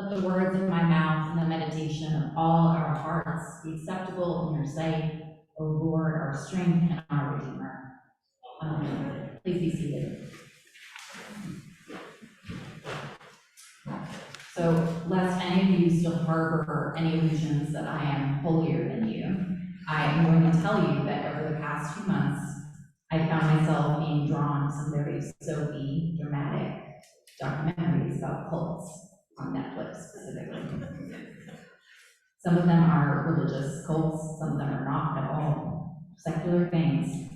Let the words of my mouth and the meditation of all our hearts be acceptable in your sight, O Lord, our strength and our Redeemer. Amen. Please be seated. So, lest any of you still harbor any illusions that I am holier than you, I am going to tell you that over the past 2 months, I found myself being drawn to some very soapy, dramatic documentaries about cults on Netflix specifically. Some of them are religious cults, some of them are not at all, secular things.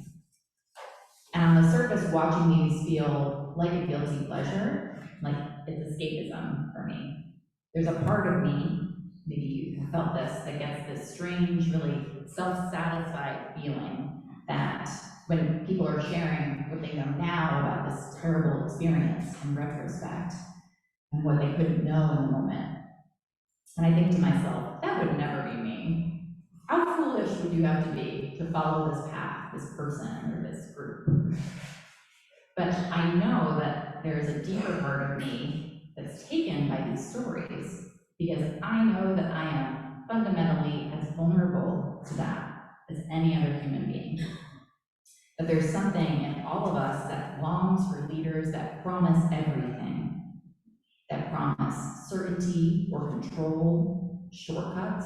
And on the surface, watching these feel like a guilty pleasure, like it's escapism for me. There's a part of me, maybe you have felt this, that gets this strange, really self-satisfied feeling that when people are sharing what they know now about this terrible experience in retrospect and what they couldn't know in the moment. And I think to myself, that would never be me. How foolish would you have to be to follow this path, this person, or this group? But I know that there's a deeper part of me that's taken by these stories because I know that I am fundamentally as vulnerable to that as any other human being. That there's something in all of us that longs for leaders that promise everything, that promise certainty or control, shortcuts,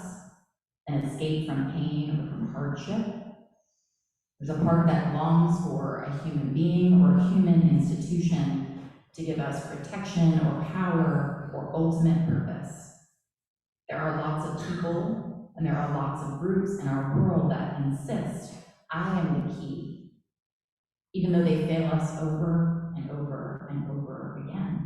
an escape from pain or from hardship. There's a part that longs for a human being or a human institution to give us protection or power or ultimate purpose. There are lots of people and there are lots of groups in our world that insist, I am the key, even though they fail us over and over and over again.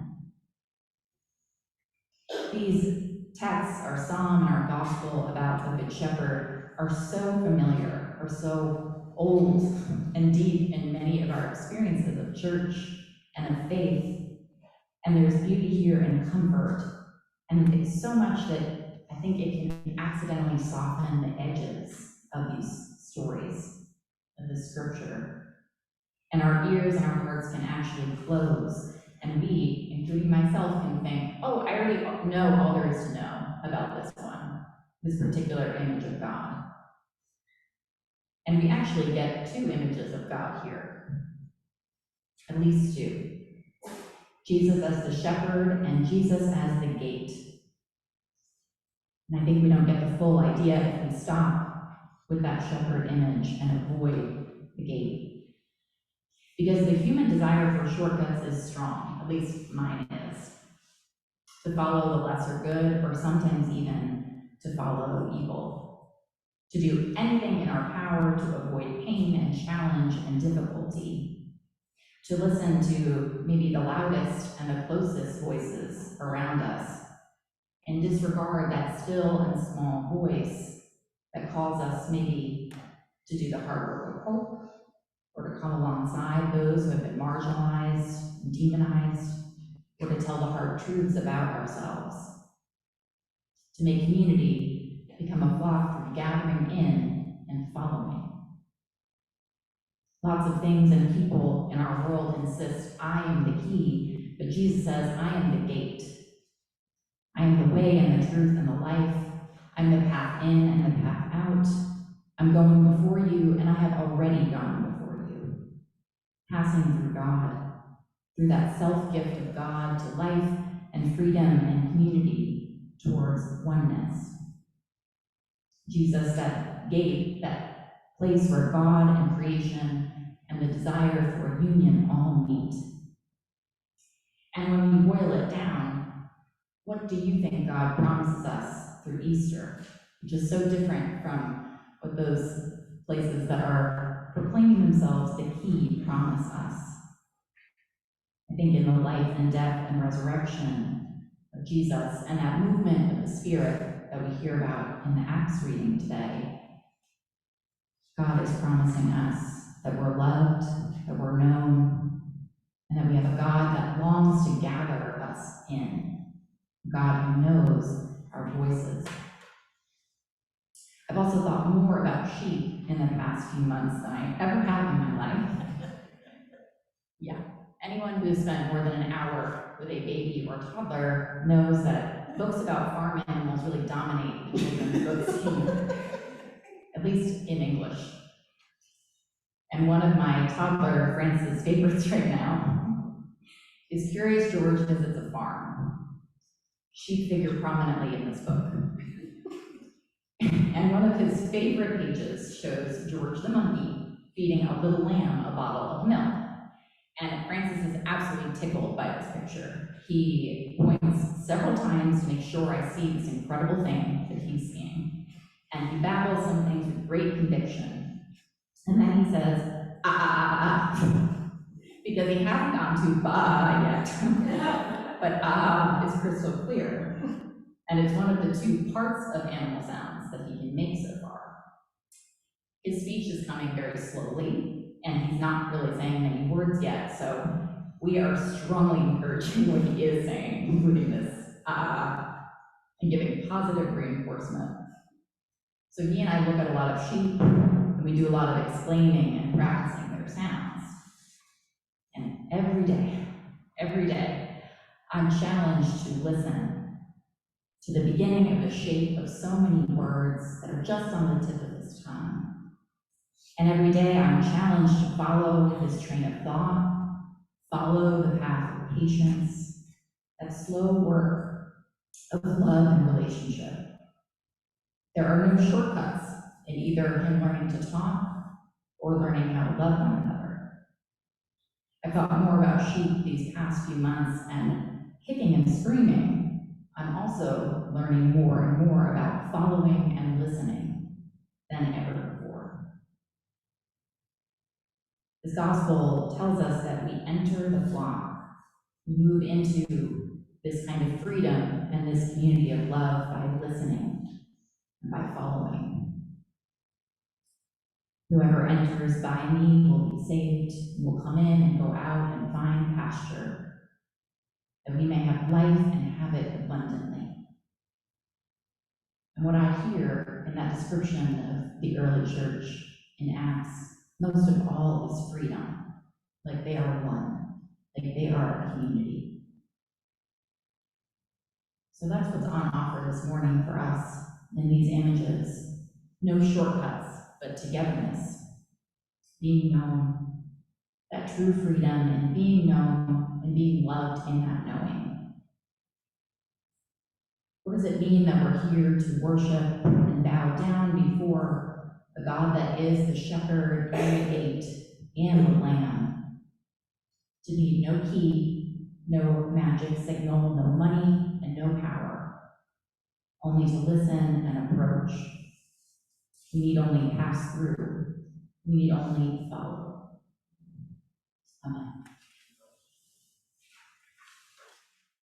These texts, our psalm and our gospel about the Good Shepherd, are so familiar, are so old and deep in many of our experiences of church and of faith. And there's beauty here in comfort. And it's so much that I think it can accidentally soften the edges of these stories, of the scripture. And our ears and our hearts can actually close. And we, including myself, can think, oh, I already know all there is to know about this one, this particular image of God. And we actually get 2 images of God here, at least 2. Jesus as the shepherd and Jesus as the gate. And I think we don't get the full idea if we stop with that shepherd image and avoid the gate. Because the human desire for shortcuts is strong, at least mine is. To follow the lesser good, or sometimes even to follow evil. To do anything in our power to avoid pain and challenge and difficulty. To listen to maybe the loudest and the closest voices around us, and disregard that still and small voice that calls us maybe to do the hard work of hope, or to come alongside those who have been marginalized and demonized, or to tell the hard truths about ourselves. To make community become a flock through gathering in and following. Lots of things and people in our world insist, I am the key, but Jesus says, I am the gate. I am the way and the truth and the life. I'm the path in and the path out. I'm going before you, and I have already gone before you. Passing through God, through that self-gift of God to life and freedom and community towards oneness. Jesus, that gate, that place where God and creation and the desire for union all meet. And when we boil it down, what do you think God promises us through Easter? Which is so different from what those places that are proclaiming themselves the key promise us. I think in the life and death and resurrection of Jesus and that movement of the Spirit that we hear about in the Acts reading today, God is promising us that we're loved, that we're known, and that we have a God that longs to gather us in, a God who knows our voices. I've also thought more about sheep in the past few months than I ever have in my life. Yeah, anyone who has spent more than an hour with a baby or toddler knows that books about farm animals really dominate the children's book scene, at least in English. And one of my toddler Francis' favorites right now is Curious George Visits a Farm. Sheep figure prominently in this book. And one of his favorite pages shows George the monkey feeding a little lamb a bottle of milk. And Francis is absolutely tickled by this picture. He points several times to make sure I see this incredible thing that he's seeing. And he babbles some things with great conviction. And then he says, ah, ah, ah, ah, because he hasn't gone to ba yet. But ah is crystal clear. And it's one of the two parts of animal sounds that he can make so far. His speech is coming very slowly, and he's not really saying many words yet, so we are strongly encouraging what he is saying, including this and giving positive reinforcement. So he and I look at a lot of sheep, and we do a lot of explaining and practicing their sounds. And every day, I'm challenged to listen to the beginning of the shape of so many words that are just on the tip of his tongue. And every day I'm challenged to follow his train of thought, follow the path of patience, that slow work of love and relationship. There are no shortcuts in either him learning to talk or learning how to love one another. I've thought more about sheep these past few months, and kicking and screaming, I'm also learning more and more about following and listening than ever before. This gospel tells us that we enter the flock, we move into this kind of freedom and this community of love by listening and by following. Whoever enters by me will be saved, and will come in and go out and find pasture, that we may have life and have it abundantly. And what I hear in that description of the early church in Acts, most of all, is freedom. Like they are one, like they are a community. So that's what's on offer this morning for us in these images. No shortcuts, but togetherness. Being known, that true freedom in being known and being loved in that knowing. What does it mean that we're here to worship and bow down before the God that is the shepherd and the gate and the lamb? To need no key, no magic signal, no money, and no power. Only to listen and approach. We need only pass through. We need only follow. Amen.